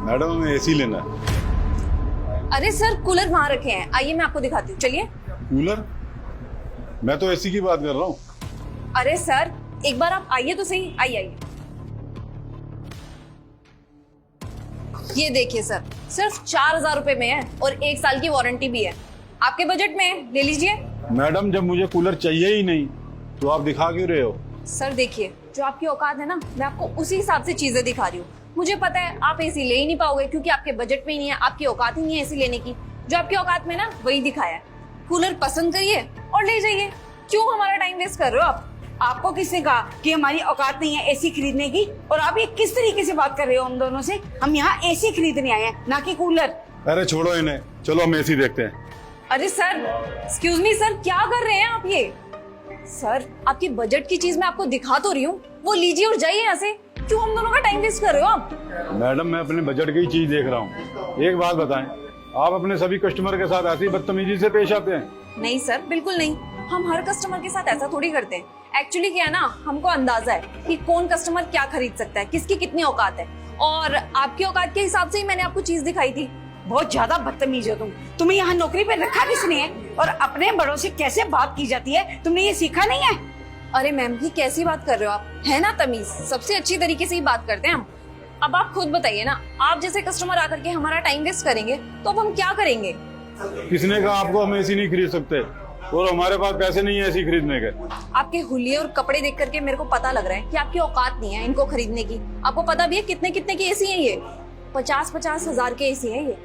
Madam हमें AC लेना है। अरे सर कूलर वहां रखे हैं, आइए मैं आपको दिखाती हूँ, चलिए। कूलर? मैं तो एसी की बात कर रहा हूँ। अरे सर एक बार आप आइए तो सही, आइए आइए। ये देखिए सर, सिर्फ 4,000 रुपए में है और 1 साल की वारंटी भी है। आपके बजट में है, ले लीजिए। मैडम जब मुझे कूलर चाहिए ही नहीं तो आप दिखा क्यों रहे हो? सर देखिए, जो आपकी औकात है ना, मैं आपको उसी हिसाब से चीजें दिखा रही हूँ। मुझे पता है आप एसी ले ही नहीं पाओगे क्योंकि आपके बजट में ही नहीं है, आपकी औकात ही नहीं है एसी लेने की। जो आपकी औकात में ना वही दिखाया है। कूलर पसंद करिए और ले जाइए। क्यों हमारा टाइम वेस्ट कर रहे हो आप? आपको किसने कहा कि हमारी औकात नहीं है एसी खरीदने की? और आप ये किस तरीके से बात कर रहे हो हम दोनों से? हम यहाँ एसी खरीदने आए हैं, ना कि कूलर। अरे छोड़ो इन्हें, चलो हम एसी देखते हैं। अरे सर, एक्सक्यूज मी सर, क्या कर रहे हैं आप ये? सर आपकी बजट की चीज मैं आपको दिखा तो रही हूँ, वो लीजिए और जाइए यहाँ से। क्यों हम दोनों का टाइम वेस्ट कर रहे हो आप? मैडम मैं अपने बजट की चीज देख रहा हूँ। एक बात बताएं, आप अपने सभी कस्टमर के साथ ऐसी बदतमीजी से पेश आते हैं? नहीं सर, बिल्कुल नहीं। हम हर कस्टमर के साथ ऐसा थोड़ी करते हैं। एक्चुअली क्या है ना, हमको अंदाजा है कि कौन कस्टमर क्या खरीद सकता है, किसकी कितनी औकात है, और आपकी औकात के हिसाब से ही मैंने आपको चीज दिखाई थी। बहुत ज्यादा बदतमीज हो तुम। तुम्हें यहाँ नौकरी पे रखा किसने है? और अपने बड़ों से कैसे बात की जाती है, तुमने ये सीखा नहीं है? अरे मैम की कैसी बात कर रहे हो आप? है ना तमीज, सबसे अच्छी तरीके से ही बात करते हैं हम। अब आप खुद बताइए ना, आप जैसे कस्टमर आकर के हमारा टाइम वेस्ट करेंगे तो अब हम क्या करेंगे? किसने कहा आपको हम एसी नहीं खरीद सकते? और हमारे पास पैसे नहीं है एसी खरीदने के। आपके हुलिये और कपड़े देख करके मेरे को पता लग रहा है कि आपकी औकात नहीं है इनको खरीदने की। आपको पता भी है कितने कितने की एसी है ये? 50-50 हजार के एसी है ये।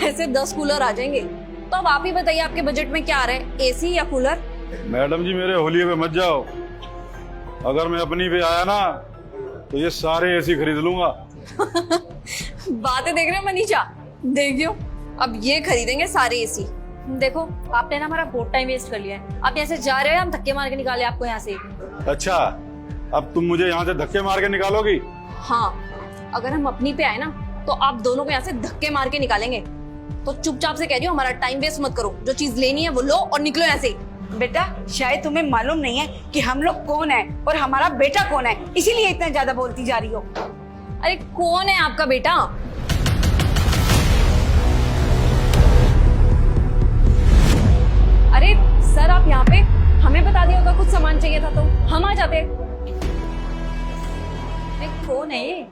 ऐसे 10 कूलर आ जाएंगे। तो अब आप ही बताइए आपके बजट में क्या आ रहा है, एसी या कूलर? मैडम जी मेरे होलिये पे मत जाओ। अगर मैं अपनी पे आया ना तो ये सारे एसी खरीद लूंगा। बातें देख रहे हो मनीषा? देखियो, अब ये खरीदेंगे सारे एसी। देखो आपने ना हमारा बहुत टाइम वेस्ट कर लिया है। आप यहाँ से जा रहे हो, हम धक्के मार के निकाले आपको यहाँ से। अच्छा, अब तुम मुझे यहाँ से धक्के मार के निकालोगी? हाँ, अगर हम अपनी पे आए ना तो आप दोनों को यहाँ से धक्के मार के निकालेंगे। तो चुपचाप से कह रही हूँ, हमारा टाइम वेस्ट मत करो। जो चीज लेनी है वो लो और निकलो यहाँ से। बेटा शायद तुम्हें मालूम नहीं है कि हम लोग कौन है और हमारा बेटा कौन है, इसीलिए इतना ज्यादा बोलती जा रही हो। अरे कौन है आपका बेटा? अरे सर आप यहाँ पे, हमें बता दिया होगा कुछ सामान चाहिए था तो हम आ जाते। अरे कौन है ये?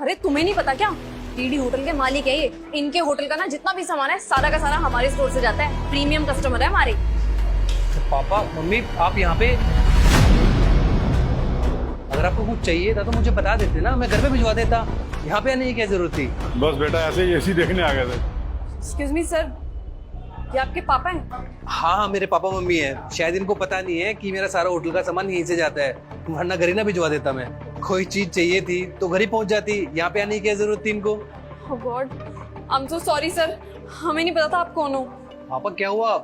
अरे तुम्हें नहीं पता क्या? टीडी होटल के मालिक है ये। इनके होटल का ना जितना भी सामान है सारा का सारा हमारे स्टोर से जाता है। प्रीमियम कस्टमर है हमारे। पापा मम्मी आप यहाँ पे, अगर आपको कुछ चाहिए था तो मुझे बता देते ना, मैं घर पे भिजवा देता। यहाँ पे आने की क्या जरूरत थी? बस बेटा ऐसे ही एसी देखने आ गए थे। एक्सक्यूज मी सर, ये आपके पापा हैं? हाँ मेरे पापा मम्मी है। शायद इनको पता नहीं है कि मेरा सारा होटल का सामान यहीं से जाता है, वरना घर ही ना भिजवा देता मैं। कोई चीज चाहिए थी तो घर ही पहुंच जाती, यहाँ पे आने की क्या जरूरत थी इनको? Oh God, I am so sorry sir, हमें नहीं पता था आप कौन हो। पापा क्या हुआ?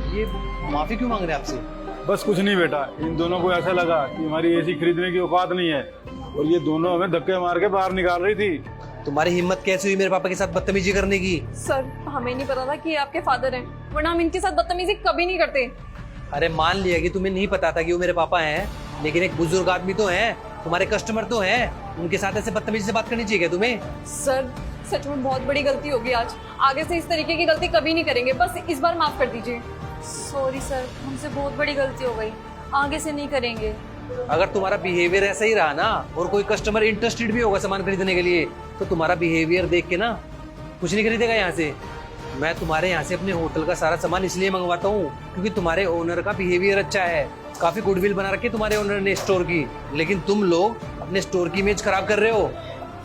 ये माफी क्यों मांग रहे हैं आपसे? बस कुछ नहीं बेटा, इन दोनों को ऐसा लगा कि हमारी एसी खरीदने की औकात नहीं है और ये दोनों हमें धक्के मार के बाहर निकाल रही थी। तुम्हारी हिम्मत कैसे हुई मेरे पापा के साथ बदतमीजी करने की? सर हमें नहीं पता था कि ये आपके फादर हैं, वरना हम इनके साथ बदतमीजी कभी नहीं करते। अरे मान लिया कि तुम्हें नहीं पता था कि वो मेरे पापा हैं, लेकिन एक बुजुर्ग आदमी तो हैं, तुम्हारे कस्टमर तो हैं, उनके साथ ऐसे बदतमीजी से बात करनी चाहिए क्या तुम्हें? सर सच में बहुत बड़ी गलती होगी आज। आगे से इस तरीके की गलती कभी नहीं करेंगे, बस इस बार माफ कर दीजिए। सॉरी सर, हमसे बहुत बड़ी गलती हो गई, आगे से नहीं करेंगे। अगर तुम्हारा बिहेवियर ऐसा ही रहा ना और कोई कस्टमर इंटरेस्टेड भी होगा सामान खरीदने के लिए, तो तुम्हारा बिहेवियर देख के ना कुछ नहीं खरीदेगा यहाँ से। मैं तुम्हारे यहाँ से अपने होटल का सारा सामान इसलिए मंगवाता हूँ क्योंकि तुम्हारे ओनर का बिहेवियर अच्छा है, काफी गुडविल बना रखी है तुम्हारे ओनर ने स्टोर की। लेकिन तुम लोग अपने स्टोर की इमेज खराब कर रहे हो।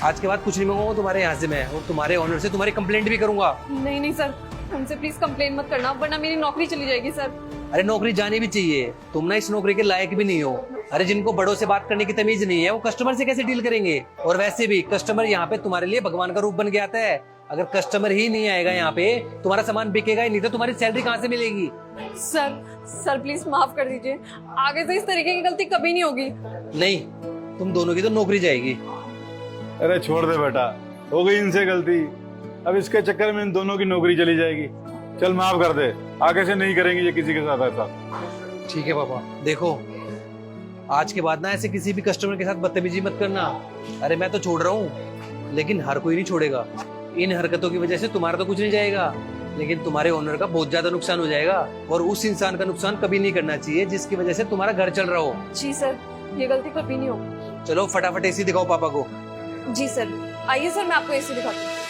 आज के बाद कुछ नहीं मंगवाऊंगा तुम्हारे यहाँ से मैं, और तुम्हारे ओनर से तुम्हारी कंप्लेंट भी करूंगा। नहीं नहीं सर, हमसे प्लीज कंप्लेन मत करना, वरना मेरी नौकरी चली जाएगी सर। अरे नौकरी जानी भी चाहिए, तुम ना इस नौकरी के लायक भी नहीं हो। अरे जिनको बड़ों से बात करने की तमीज नहीं है वो कस्टमर से कैसे डील करेंगे? और वैसे भी कस्टमर यहाँ पे तुम्हारे लिए भगवान का रूप बन के आता है। अगर कस्टमर ही नहीं आएगा यहाँ पे, तुम्हारा सामान बिकेगा ही नहीं, तो तुम्हारी सैलरी कहाँ से मिलेगी? सर प्लीज माफ कर दीजिए, आगे से इस तरीके की गलती कभी नहीं होगी। नहीं, तुम दोनों की तो नौकरी जाएगी। अरे छोड़ दे बेटा, हो गई इनसे गलती, अब इसके चक्कर में इन दोनों की नौकरी चली जाएगी। चल माफ कर दे, आगे से नहीं करेंगे ये किसी के साथ ऐसा। ठीक है पापा, देखो आज के बाद ना ऐसे किसी भी कस्टमर के साथ बदतमीजी मत करना। अरे मैं तो छोड़ रहा हूँ, लेकिन हर कोई नहीं छोड़ेगा। इन हरकतों की वजह से तुम्हारा तो कुछ नहीं जाएगा, लेकिन तुम्हारे ओनर का बहुत ज्यादा नुकसान हो जाएगा। और उस इंसान का नुकसान कभी नहीं करना चाहिए जिसकी वजह से तुम्हारा घर चल रहा हो। जी सर, ये गलती कभी नहीं होगी। चलो फटाफट एसी दिखाओ पापा को। जी सर, आइए सर, मैं आपको एसी दिखाती हूँ।